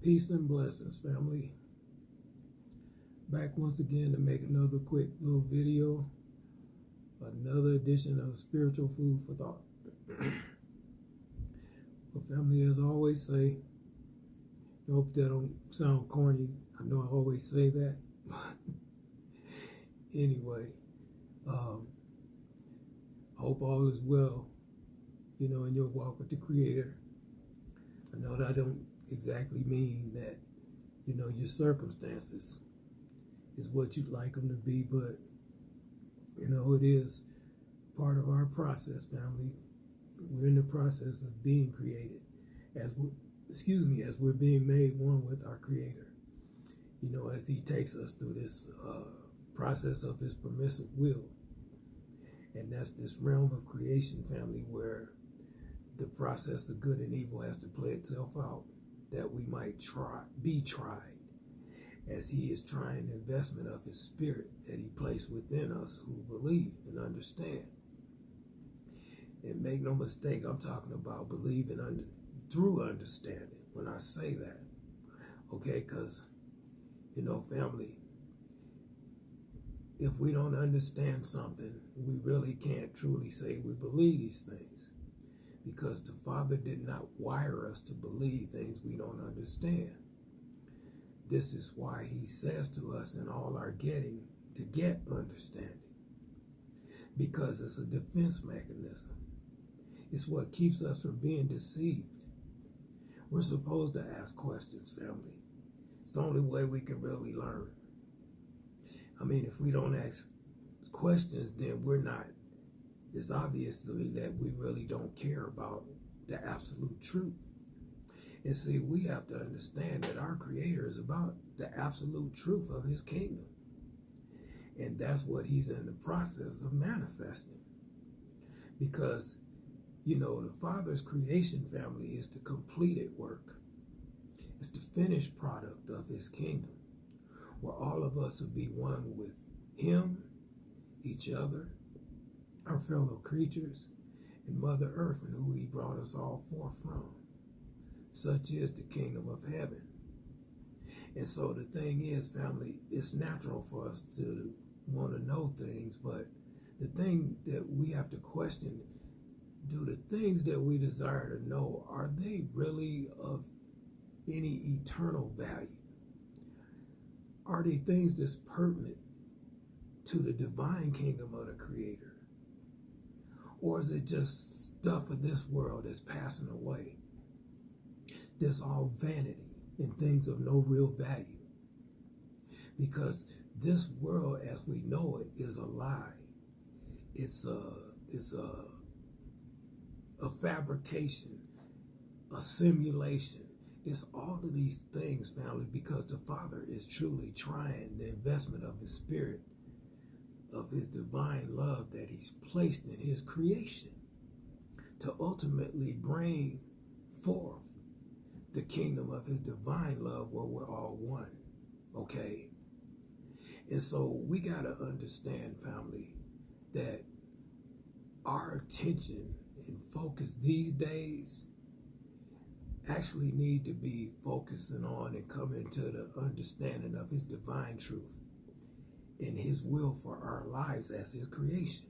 Peace and blessings, family. Back once again to make another quick little video, another edition of Spiritual Food for Thought. Well, family, as I always say, I hope that don't sound corny. I know I always say that, but anyway, I hope all is well, in your walk with the Creator. I know that I don't exactly mean that, your circumstances is what you'd like them to be, but, it is part of our process, family. We're in the process of being created as we're being made one with our Creator, as He takes us through this process of His permissive will. And that's this realm of creation, family, where the process of good and evil has to play itself out, that we might be tried, as He is trying the investment of His Spirit that He placed within us who believe and understand. And make no mistake, I'm talking about believing through understanding when I say that. Okay, because, family, if we don't understand something, we really can't truly say we believe these things, because the Father did not wire us to believe things we don't understand. This is why He says to us in all our getting to get understanding, because it's a defense mechanism. It's what keeps us from being deceived. We're supposed to ask questions, family. It's the only way we can really learn. I mean, if we don't ask questions, then it's obviously that we really don't care about the absolute truth. And see, we have to understand that our Creator is about the absolute truth of His kingdom. And that's what He's in the process of manifesting. Because, the Father's creation, family, is the completed work. It's the finished product of His kingdom, where all of us will be one with Him, each other, our fellow creatures, and Mother Earth, and who He brought us all forth from. Such is the kingdom of heaven. And so the thing is, family, it's natural for us to want to know things, but the thing that we have to question, do the things that we desire to know, are they really of any eternal value? Are they things that's pertinent to the divine kingdom of the Creator? Or is it just stuff of this world that's passing away? This all vanity and things of no real value. Because this world as we know it is a lie. It's a fabrication, a simulation. It's all of these things, family, because the Father is truly trying the investment of His Spirit, of His divine love that He's placed in His creation, to ultimately bring forth the kingdom of His divine love where we're all one. Okay? And so we got to understand, family, that our attention and focus these days actually need to be focusing on and coming to the understanding of His divine truth and His will for our lives as His creation.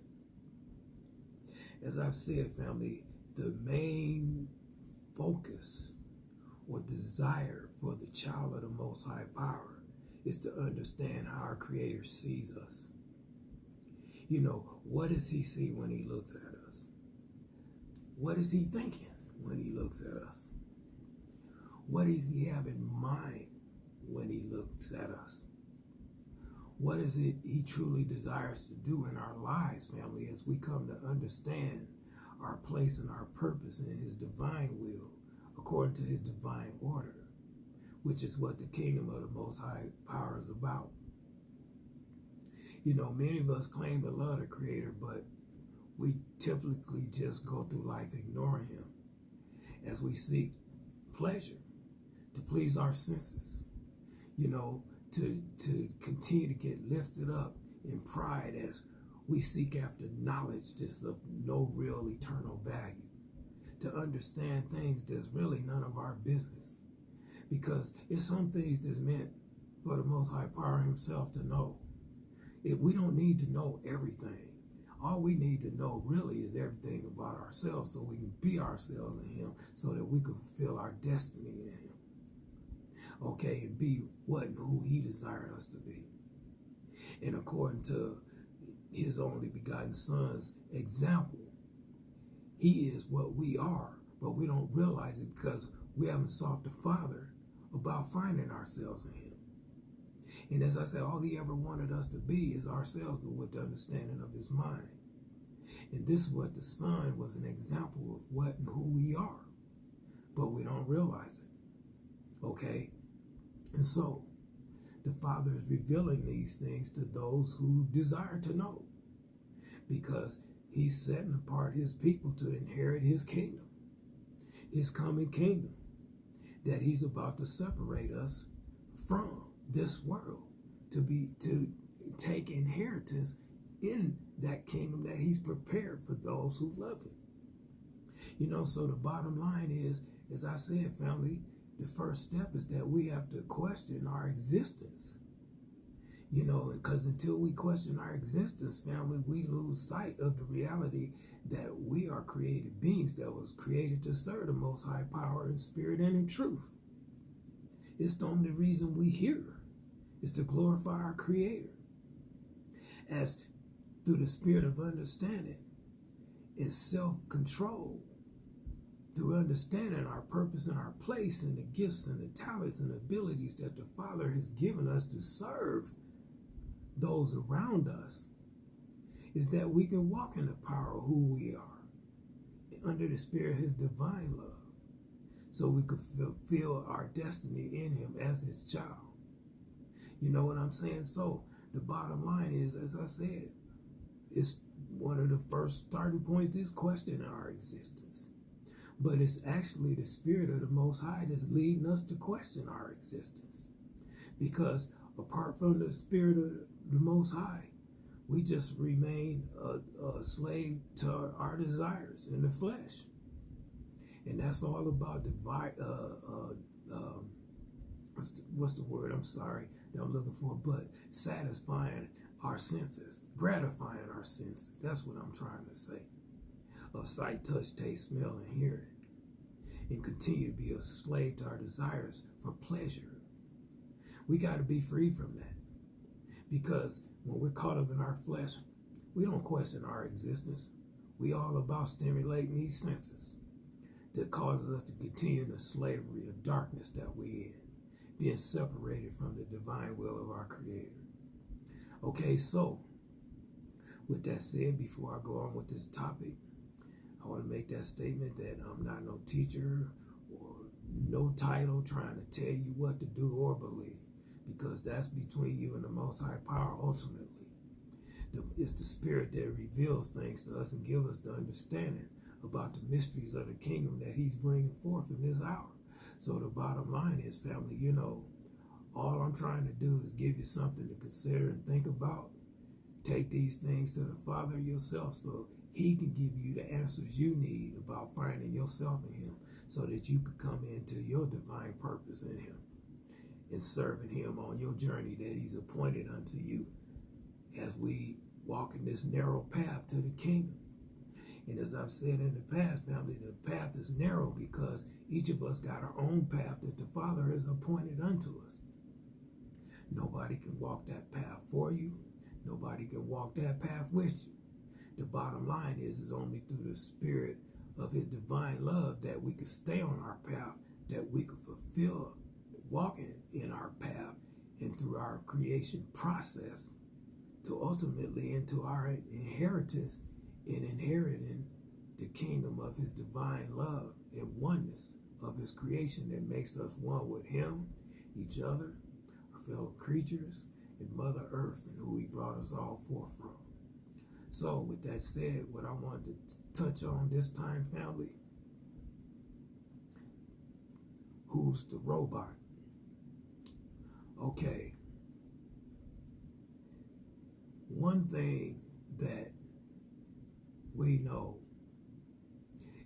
As I've said, family, the main focus or desire for the child of the Most High Power is to understand how our Creator sees us. What does He see when He looks at us? What is He thinking when He looks at us? What does He have in mind when He looks at us? What is it He truly desires to do in our lives, family, as we come to understand our place and our purpose in His divine will, according to His divine order, which is what the kingdom of the Most High Power is about. Many of us claim to love the Creator, but we typically just go through life ignoring Him as we seek pleasure to please our senses, to continue to get lifted up in pride as we seek after knowledge that's of no real eternal value, to understand things that's really none of our business. because it's some things that's meant for the Most High Power himself to know. If we don't need to know everything, all we need to know really is everything about ourselves, so we can be ourselves in him, so that we can fulfill our destiny in him. Okay, and be what and who he desired us to be. And according to his only begotten son's example, he is what we are, but we don't realize it because we haven't sought the Father about finding ourselves in him. And as I said, all he ever wanted us to be is ourselves, but with the understanding of his mind. And this is what the Son was an example of what and who we are, but we don't realize it. Okay? And so, the Father is revealing these things to those who desire to know, because he's setting apart his people to inherit his kingdom, his coming kingdom, that he's about to separate us from this world to take inheritance in that kingdom that he's prepared for those who love him. You know, so the bottom line is, as I said, family, the first step is that we have to question our existence. You know, because until we question our existence, family, we lose sight of the reality that we are created beings that was created to serve the Most High Power in spirit and in truth. It's the only reason we here is to glorify our Creator, as through the spirit of understanding and self-control, through understanding our purpose and our place and the gifts and the talents and abilities that the Father has given us to serve those around us, is that we can walk in the power of who we are, under the spirit of his divine love, so we could fulfill our destiny in him as his child. You know what I'm saying? So the bottom line is, as I said, it's one of the first starting points is questioning our existence. But it's actually the spirit of the Most High that's leading us to question our existence. Because apart from the spirit of the Most High, we just remain a slave to our desires in the flesh. And that's all about what's the word? I'm sorry that I'm looking for, but satisfying our senses, gratifying our senses. That's what I'm trying to say. Of sight, touch, taste, smell, and hearing. And continue to be a slave to our desires for pleasure. We got to be free from that. Because when we're caught up in our flesh, we don't question our existence. We all about stimulating these senses that causes us to continue in the slavery of darkness that we're in, being separated from the divine will of our Creator. Okay, so with that said, before I go on with this topic, I want to make that statement that I'm not no teacher or no title trying to tell you what to do or believe, because that's between you and the Most High Power ultimately. It's the Spirit that reveals things to us and gives us the understanding about the mysteries of the kingdom that he's bringing forth in this hour. So the bottom line is, family, you know, all I'm trying to do is give you something to consider and think about. Take these things to the Father yourself so he can give you the answers you need about finding yourself in him, so that you could come into your divine purpose in him and serving him on your journey that he's appointed unto you, as we walk in this narrow path to the kingdom. And as I've said in the past, family, the path is narrow because each of us got our own path that the Father has appointed unto us. Nobody can walk that path for you. Nobody can walk that path with you. The bottom line is only through the spirit of his divine love that we can stay on our path, that we can fulfill walking in our path and through our creation process to ultimately into our inheritance in inheriting the kingdom of his divine love and oneness of his creation that makes us one with him, each other, our fellow creatures, and Mother Earth, and who he brought us all forth from. So with that said, what I wanted to touch on this time, family, who's the robot? Okay. One thing that we know,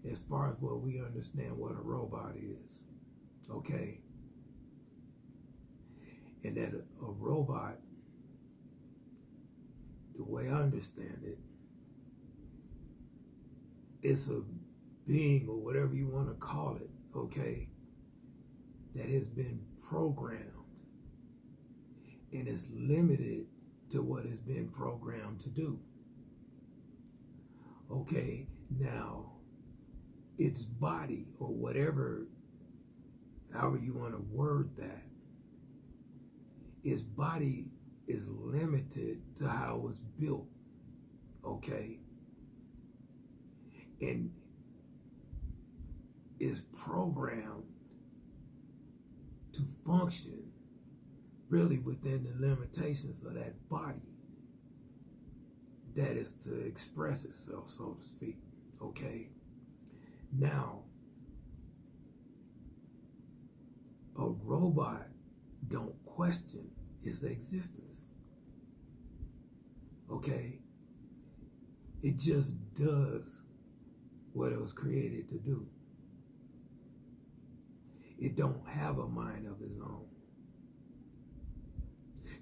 as far as what we understand what a robot is, okay, And that a robot, the way I understand it, it's a being, or whatever you want to call it, okay, that has been programmed and is limited to what it's been programmed to do. Okay, now its body, or whatever, however you want to word that, its body is limited to how it's built, okay, and is programmed to function really within the limitations of that body that is to express itself, so to speak, okay? Now, a robot don't question its existence, okay? It just does what it was created to do. It don't have a mind of its own,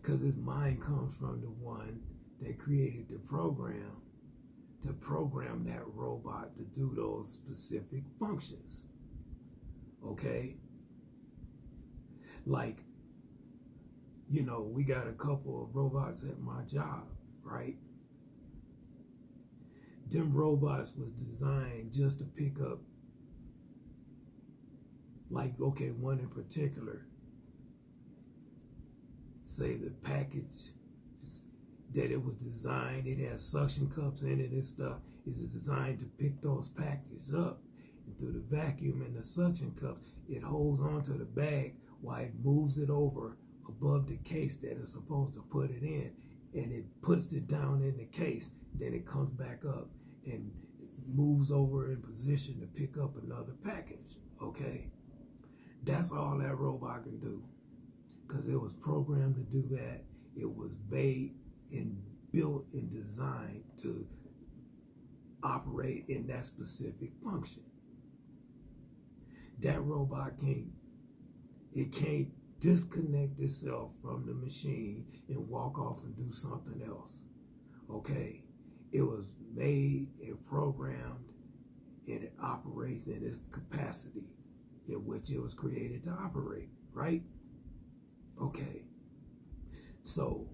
because its mind comes from the one that created the program to program that robot to do those specific functions, okay? Like, you know, we got a couple of robots at my job, right? Them robots was designed just to pick up, like, okay, one in particular, say the package that it was designed, it has suction cups in it and stuff, is designed to pick those packages up, and through the vacuum and the suction cups, it holds onto the bag while it moves it over above the case that it's supposed to put it in, and it puts it down in the case, then it comes back up and moves over in position to pick up another package, okay? That's all that robot can do, because it was programmed to do that. It was made and built and designed to operate in that specific function. That robot can't disconnect itself from the machine and walk off and do something else, okay? It was made and programmed, and it operates in its capacity in which it was created to operate, right? Okay, so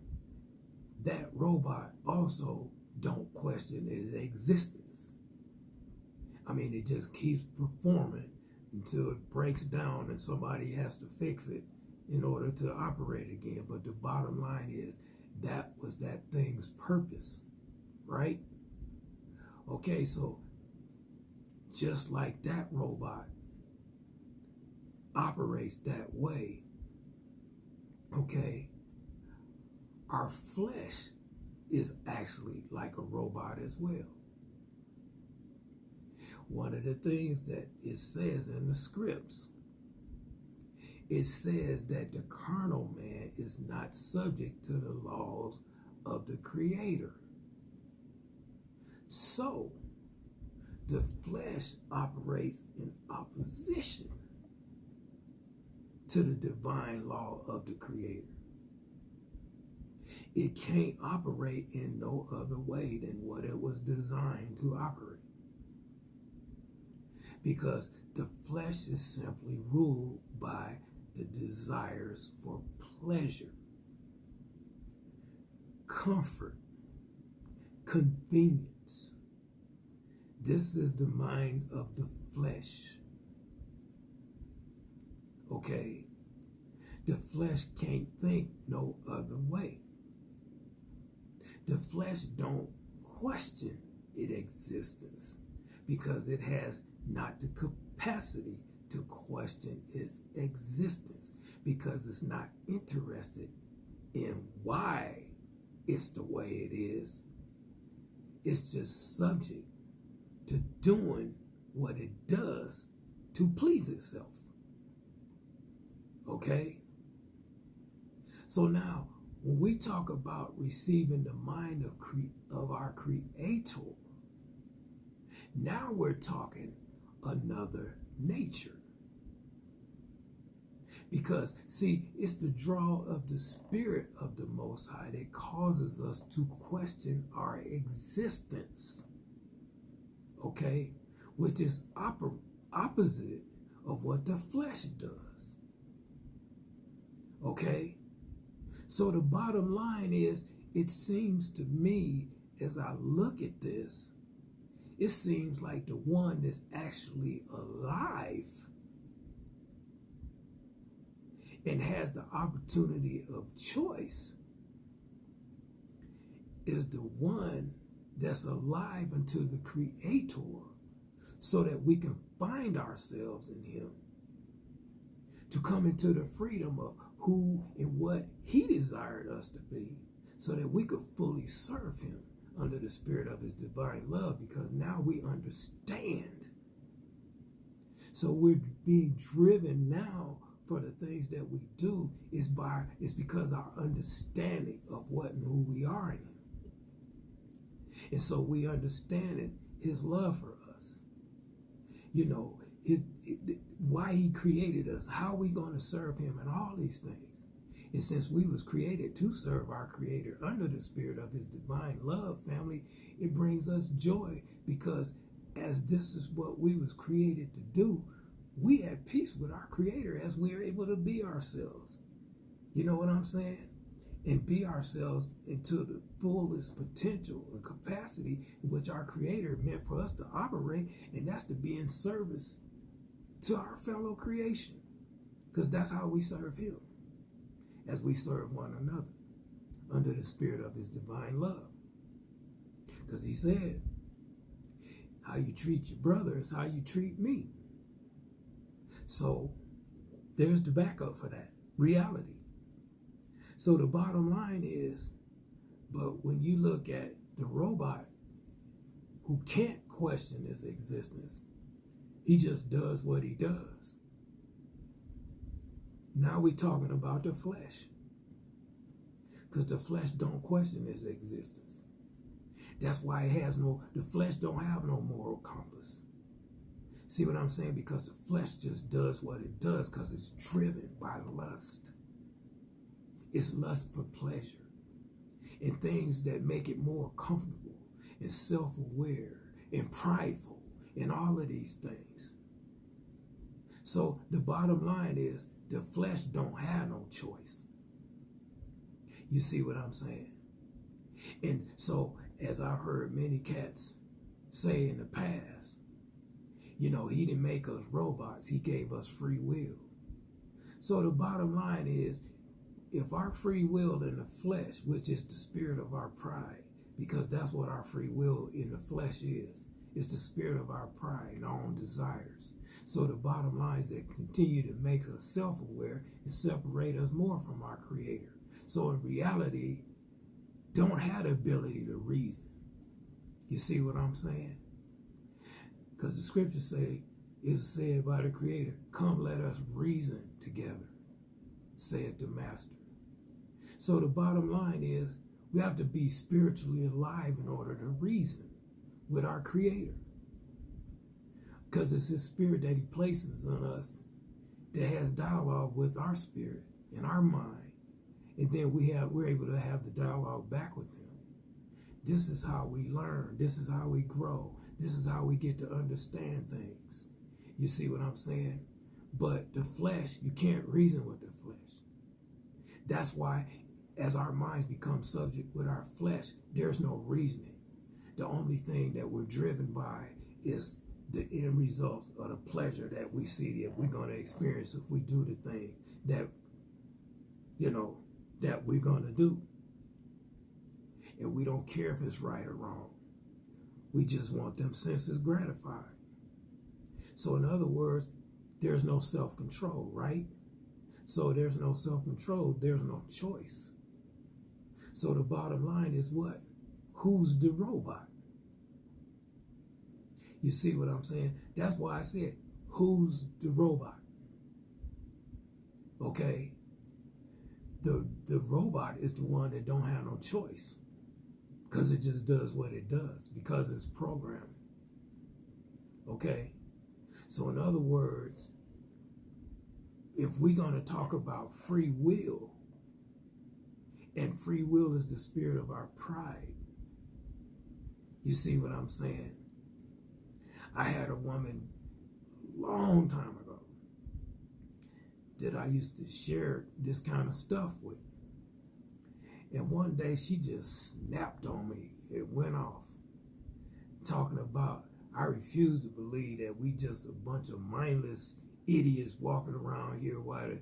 that robot also don't question its existence. I mean, it just keeps performing until it breaks down and somebody has to fix it in order to operate again. But the bottom line is, that was that thing's purpose, right? Okay, so just like that robot operates that way, okay, our flesh is actually like a robot as well. One of the things that it says in the scripts, it says that the carnal man is not subject to the laws of the Creator. So, the flesh operates in opposition to the divine law of the Creator. It can't operate in no other way than what it was designed to operate, because the flesh is simply ruled by the desires for pleasure, comfort, convenience. This is the mind of the flesh, okay? The flesh can't think no other way. The flesh don't question its existence, because it has not the capacity to question its existence, because it's not interested in why it's the way it is. It's just subject to doing what it does to please itself. Okay? So now, when we talk about receiving the mind of our Creator, now we're talking another nature. Because, see, it's the draw of the Spirit of the Most High that causes us to question our existence, okay? Which is opposite of what the flesh does, okay? So the bottom line is, it seems to me, as I look at this, it seems like the one that's actually alive and has the opportunity of choice is the one that's alive unto the Creator, so that we can find ourselves in Him, to come into the freedom of who and what He desired us to be, so that we could fully serve Him under the spirit of His divine love, because now we understand. So we're being driven now for the things that we do is because our understanding of what and who we are in Him. And so we understand His love for us. You know, why He created us, how we going to serve Him, and all these things. And since we was created to serve our Creator under the spirit of His divine love, family, it brings us joy, because as this is what we was created to do, we at peace with our Creator as we are able to be ourselves. You know what I'm saying? And be ourselves into the fullest potential and capacity in which our Creator meant for us to operate, and that's to be in service to our fellow creation, because that's how we serve Him, as we serve one another under the spirit of His divine love. Because He said, how you treat your brother is how you treat me. So there's the backup for that reality. So the bottom line is, but when you look at the robot who can't question his existence, he just does what he does. Now we're talking about the flesh, because the flesh don't question his existence. That's why the flesh don't have no moral compass. See what I'm saying? Because the flesh just does what it does because it's driven by lust. It's lust for pleasure and things that make it more comfortable and self-aware and prideful and all of these things. So the bottom line is, the flesh don't have no choice. You see what I'm saying? And so, as I've heard many cats say in the past, you know, He didn't make us robots. He gave us free will. So the bottom line is, if our free will in the flesh, which is the spirit of our pride, because that's what our free will in the flesh is, it's the spirit of our pride and our own desires. So the bottom line is that continue to make us self-aware and separate us more from our Creator. So in reality, don't have the ability to reason. You see what I'm saying? Because the scriptures say, it was said by the Creator, come let us reason together, said the Master. So the bottom line is, we have to be spiritually alive in order to reason with our Creator. Because it's His spirit that He places on us that has dialogue with our spirit and our mind. And then we're able to have the dialogue back with Him. This is how we learn. This is how we grow. This is how we get to understand things. You see what I'm saying? But the flesh, you can't reason with the flesh. That's why as our minds become subject with our flesh, there's no reasoning. The only thing that we're driven by is the end results or the pleasure that we see that we're going to experience if we do the thing that, that we're going to do. And we don't care if it's right or wrong. We just want them senses gratified. So in other words, there's no self-control, right? So there's no self-control, there's no choice. So the bottom line is what? Who's the robot? You see what I'm saying? That's why I said, who's the robot? Okay? The robot is the one that don't have no choice, because it just does what it does, because it's programming. Okay? So in other words, if we're going to talk about free will, and free will is the spirit of our pride, you see what I'm saying? I had a woman long time ago that I used to share this kind of stuff with. And one day she just snapped on me. It went off. Talking about, I refuse to believe that we just a bunch of mindless idiots walking around here while the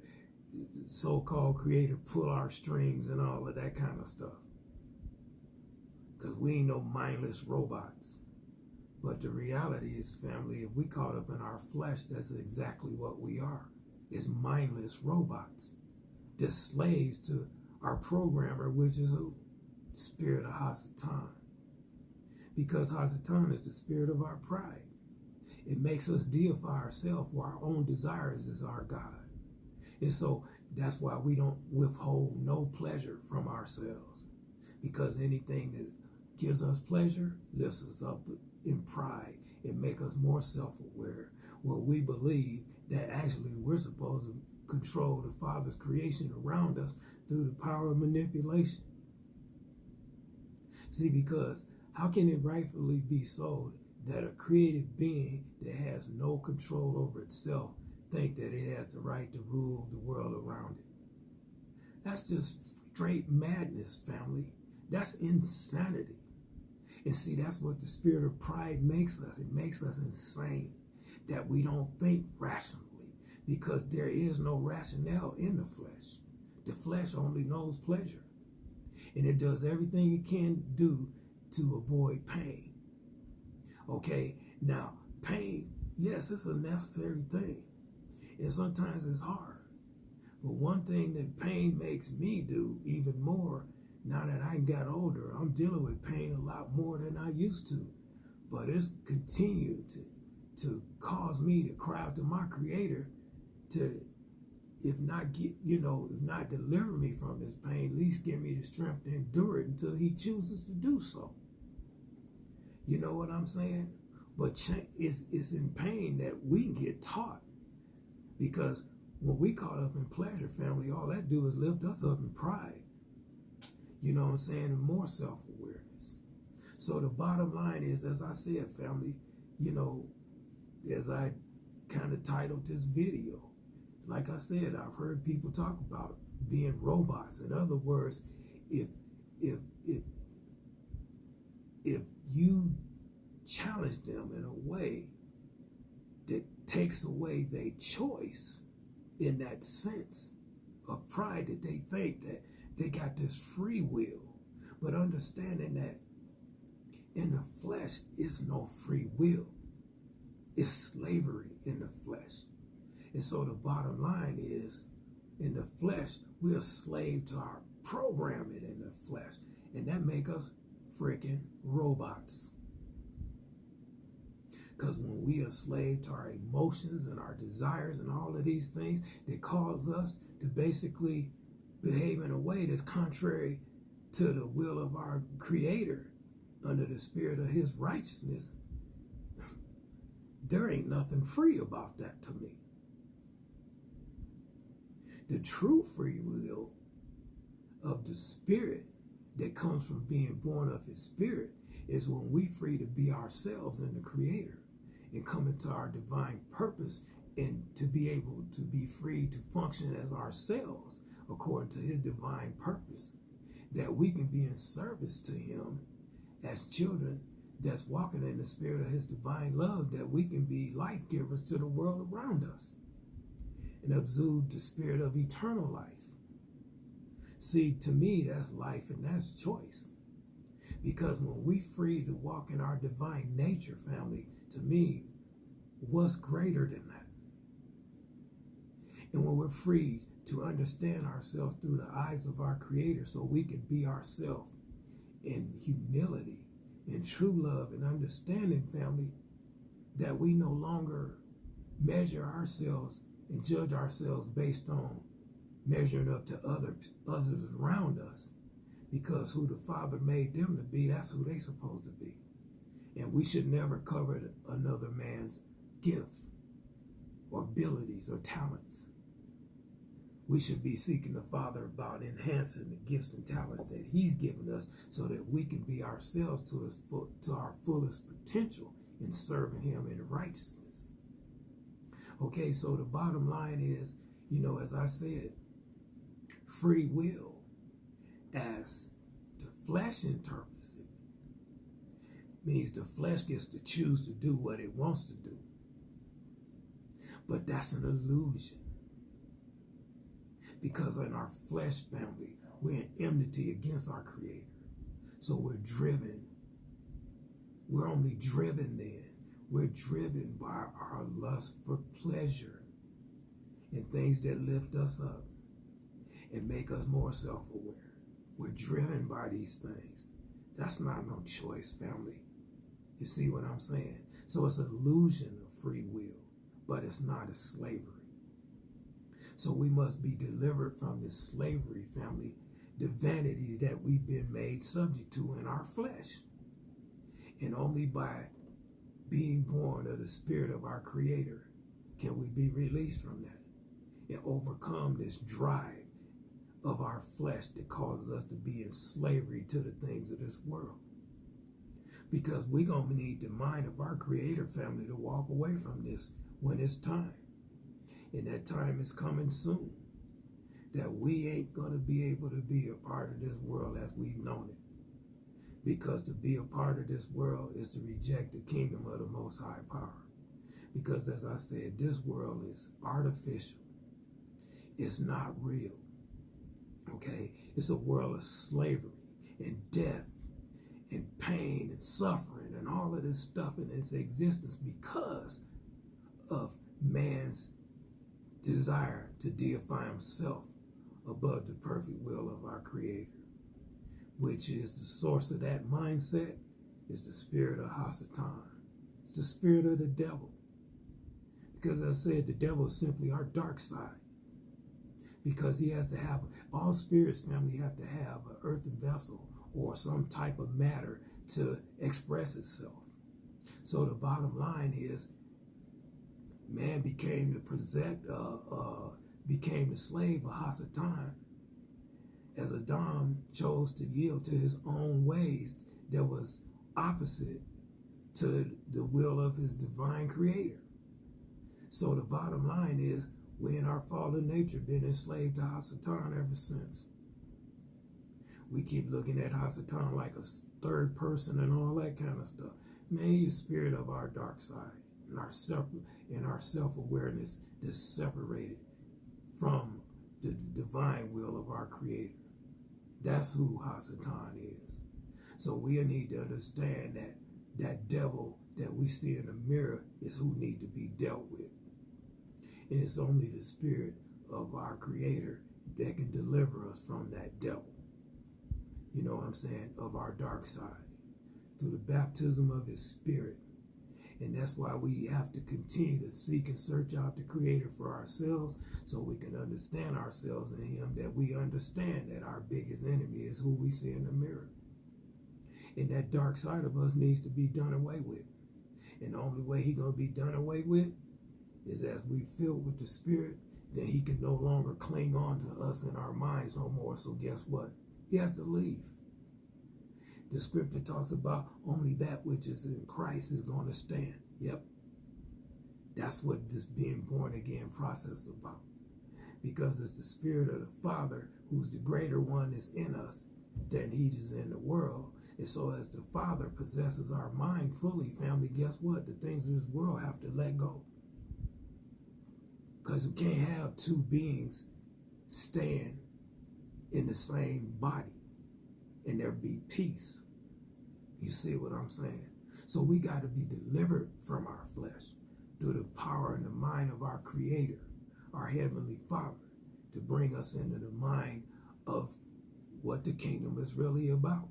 so-called creator pull our strings and all of that kind of stuff. Because we ain't no mindless robots. But the reality is, family, if we caught up in our flesh, that's exactly what we are. It's mindless robots. They're slaves to our programmer, which is who? The spirit of Hasatan. Because Hasatan is the spirit of our pride. It makes us deify ourselves where our own desires is our God. And so that's why we don't withhold no pleasure from ourselves. Because anything that gives us pleasure lifts us up in pride and make us more self-aware, where we believe that actually we're supposed to control the Father's creation around us through the power of manipulation. See, because how can it rightfully be so that a created being that has no control over itself think that it has the right to rule the world around it? That's just straight madness, family. That's insanity. And see, that's what the spirit of pride makes us. It makes us insane, that we don't think rationally, because there is no rationale in the flesh. The flesh only knows pleasure. And it does everything it can do to avoid pain. Okay, now, pain, yes, it's a necessary thing. And sometimes it's hard. But one thing that pain makes me do even more, now that I got older, I'm dealing with pain a lot more than I used to. But it's continued to cause me to cry out to my Creator to, if not deliver me from this pain, at least give me the strength to endure it until He chooses to do so. You know what I'm saying? But it's in pain that we can get taught. Because when we caught up in pleasure, family, all that do is lift us up in pride. You know what I'm saying? And more self-awareness. So the bottom line is, as I said, family, as I kind of titled this video, like I said, I've heard people talk about being robots. In other words, if you challenge them in a way that takes away their choice, in that sense of pride, that they think that they got this free will, but understanding that in the flesh is no free will. It's slavery in the flesh. And so the bottom line is, in the flesh, we're a slave to our programming in the flesh. And that make us freaking robots. Because when we are slave to our emotions and our desires and all of these things that cause us to basically behave in a way that's contrary to the will of our Creator under the spirit of His righteousness, there ain't nothing free about that to me. The true free will of the Spirit that comes from being born of His Spirit is when we free to be ourselves in the Creator and come into our divine purpose, and to be able to be free to function as ourselves according to His divine purpose, that we can be in service to Him as children that's walking in the spirit of His divine love, that we can be life givers to the world around us and exude the spirit of eternal life. See, to me, that's life and that's choice. Because when we free to walk in our divine nature, family, to me, what's greater than that? And when we're free to understand ourselves through the eyes of our Creator, so we can be ourselves in humility, in true love and understanding, family, that we no longer measure ourselves and judge ourselves based on measuring up to others around us, because who the Father made them to be, that's who they supposed to be. And we should never covet another man's gift or abilities or talents. We should be seeking the Father about enhancing the gifts and talents that He's given us so that we can be ourselves to our fullest potential in serving Him in righteousness. Okay, so the bottom line is, as I said, free will, as the flesh interprets it, means the flesh gets to choose to do what it wants to do. But that's an illusion. Because in our flesh family, we're in enmity against our Creator. So we're driven. We're only driven then. We're driven by our lust for pleasure and things that lift us up and make us more self-aware. We're driven by these things. That's not no choice, family. You see what I'm saying? So it's an illusion of free will, but it's not a slavery. So we must be delivered from this slavery, family, the vanity that we've been made subject to in our flesh. And only by being born of the Spirit of our Creator can we be released from that and overcome this drive of our flesh that causes us to be in slavery to the things of this world. Because we're going to need the mind of our Creator, family, to walk away from this when it's time. And that time is coming soon. That we ain't going to be able to be a part of this world as we've known it. Because to be a part of this world is to reject the kingdom of the Most High Power. Because as I said, this world is artificial. It's not real. Okay? It's a world of slavery and death and pain and suffering and all of this stuff in its existence because of man's desire to deify himself above the perfect will of our Creator, which is the source of that mindset, is the spirit of Hasatan. It's the spirit of the devil. Because as I said, the devil is simply our dark side. Because he has to have, all spirits, family, have to have an earthen vessel or some type of matter to express itself. So the bottom line is, man became the slave of Hasatan as Adam chose to yield to his own ways that was opposite to the will of his divine Creator. So the bottom line is, we in our fallen nature been enslaved to Hasatan ever since. We keep looking at Hasatan like a third person and all that kind of stuff. Man, he's spirit of our dark side and our self-awareness that's separated from the divine will of our Creator. That's who Hasatan is. So we need to understand that that devil that we see in the mirror is who need to be dealt with. And it's only the spirit of our Creator that can deliver us from that devil. You know what I'm saying? Of our dark side. Through the baptism of His Spirit. And that's why we have to continue to seek and search out the Creator for ourselves so we can understand ourselves in Him, that we understand that our biggest enemy is who we see in the mirror. And that dark side of us needs to be done away with. And the only way He's going to be done away with is as we filled with the Spirit, then He can no longer cling on to us in our minds no more. So guess what? He has to leave. The scripture talks about only that which is in Christ is going to stand. Yep. That's what this being born again process is about. Because it's the Spirit of the Father who's the greater one is in us than He is in the world. And so as the Father possesses our mind fully, family, guess what? The things of this world have to let go. Because we can't have two beings stand in the same body and there be peace. You see what I'm saying? So we got to be delivered from our flesh through the power and the mind of our Creator, our Heavenly Father, to bring us into the mind of what the kingdom is really about.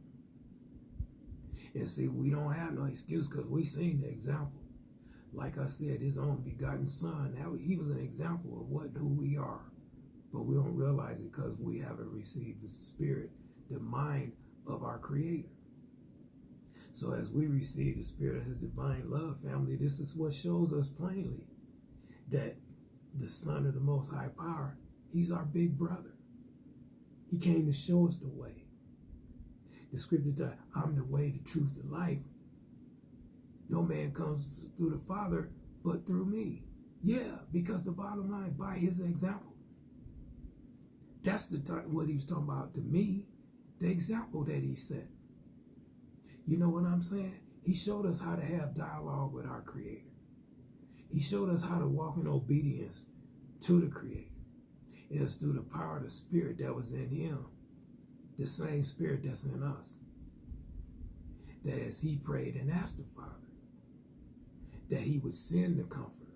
And see, we don't have no excuse because we seen the example. Like I said, His own begotten Son, now He was an example of what and who we are. But we don't realize it because we haven't received the Spirit, the mind of our Creator. So as we receive the Spirit of His divine love, family, this is what shows us plainly that the Son of the Most High Power He's our big brother. He came to show us the way. The scripture says, I'm the way, the truth, the life. No man comes through the Father but through me. Yeah, because the bottom line, by his example. That's what he was talking about to me, the example that he set. You know what I'm saying? He showed us how to have dialogue with our Creator. He showed us how to walk in obedience to the Creator. It was through the power of the Spirit that was in him, the same Spirit that's in us. That as he prayed and asked the Father, that he would send the Comforter,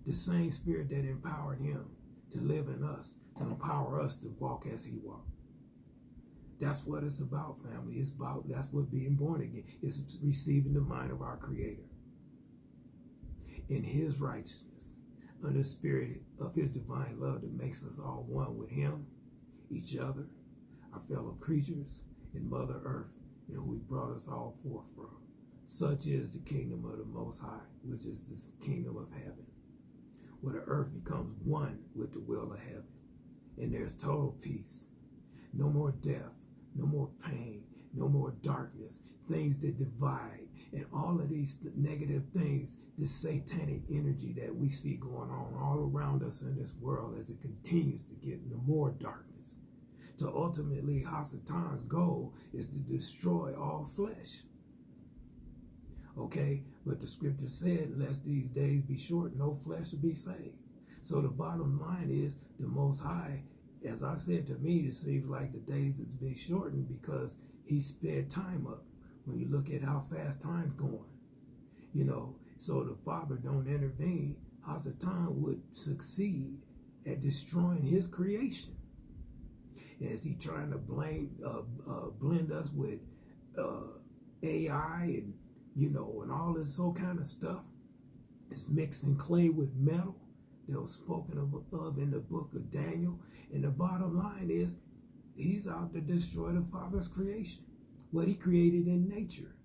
the same Spirit that empowered him to live in us, to empower us to walk as he walked. That's what it's about, family. That's what being born again. It's receiving the mind of our Creator in his righteousness, under the spirit of his divine love that makes us all one with him, each other, our fellow creatures, and Mother Earth, and who he brought us all forth from. Such is the kingdom of the Most High, which is the kingdom of heaven, where the earth becomes one with the will of heaven, and there's total peace. No more death, no more pain, no more darkness, things that divide, and all of these negative things, this satanic energy that we see going on all around us in this world as it continues to get into more darkness. To ultimately, Hasatan's goal is to destroy all flesh. Okay, but the scripture said, lest these days be short, no flesh will be saved. So the bottom line is, the Most High, as I said, to me, it seems like the days is being shortened because he sped time up. When you look at how fast time's going, you know, so the Father don't intervene, Hasatan would succeed at destroying his creation. As he trying to blend us with AI and, you know, and all this so kind of stuff. It's mixing clay with metal that was spoken of in the book of Daniel. And the bottom line is, he's out to destroy the Father's creation, what he created in nature.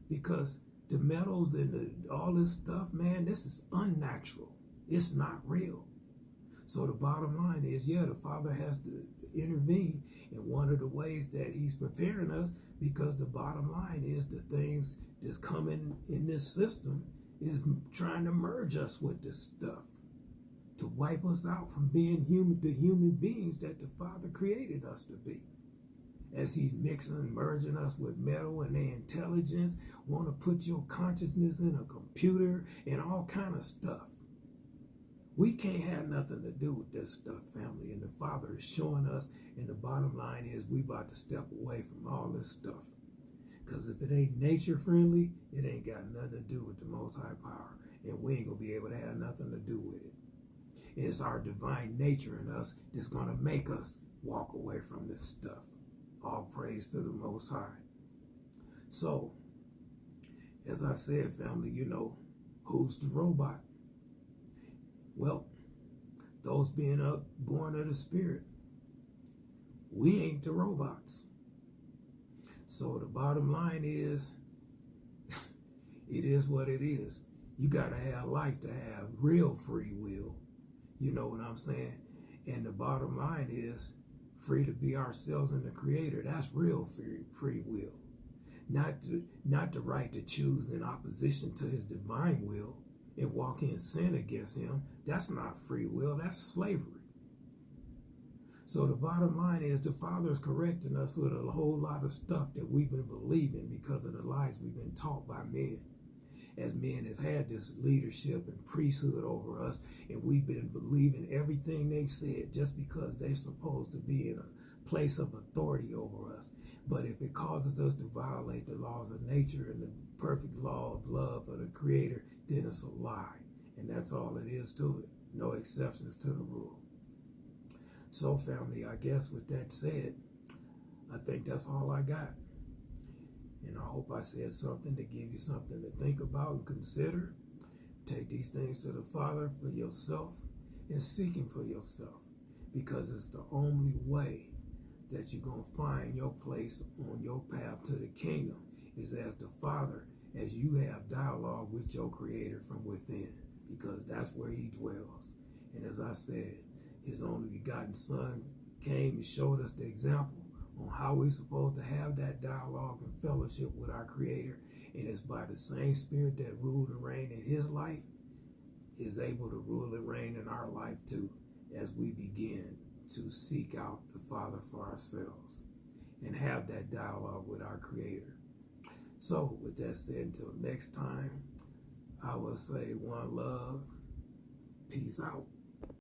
Because the metals and all this stuff, man, this is unnatural. It's not real. So the bottom line is, yeah, the Father has to intervene in one of the ways that he's preparing us, because the bottom line is the things that's coming in this system is trying to merge us with this stuff to wipe us out from being the human beings that the Father created us to be. As he's mixing and merging us with metal and their intelligence, want to put your consciousness in a computer and all kind of stuff. We can't have nothing to do with this stuff, family. And the Father is showing us, and the bottom line is we about to step away from all this stuff. Because if it ain't nature friendly, it ain't got nothing to do with the Most High power. And we ain't going to be able to have nothing to do with it. It's our divine nature in us that's going to make us walk away from this stuff. All praise to the Most High. So, as I said, family, you know, who's the robot? Well, those being born of the Spirit. We ain't the robots. So the bottom line is, it is what it is. You got to have life to have real free will. You know what I'm saying? And the bottom line is, free to be ourselves in the Creator. That's real free will. Not the right to choose in opposition to his divine will and walk in sin against him. That's not free will. That's slavery. So the bottom line is, the Father is correcting us with a whole lot of stuff that we've been believing because of the lies we've been taught by men. As men have had this leadership and priesthood over us, and we've been believing everything they've said just because they're supposed to be in a place of authority over us. But if it causes us to violate the laws of nature and the perfect law of love of the Creator, then it's a lie. And that's all it is to it. No exceptions to the rule. So, family, I guess with that said, I think that's all I got. And I hope I said something to give you something to think about and consider. Take these things to the Father for yourself and seek him for yourself, because it's the only way that you're going to find your place on your path to the kingdom, is as the Father, as you have dialogue with your Creator from within, because that's where he dwells. And as I said, His only begotten Son came and showed us the example on how we're supposed to have that dialogue and fellowship with our Creator. And it's by the same Spirit that ruled and reigned in his life is able to rule and reign in our life too, as we begin to seek out the Father for ourselves and have that dialogue with our Creator. So with that said, until next time, I will say one love, peace out.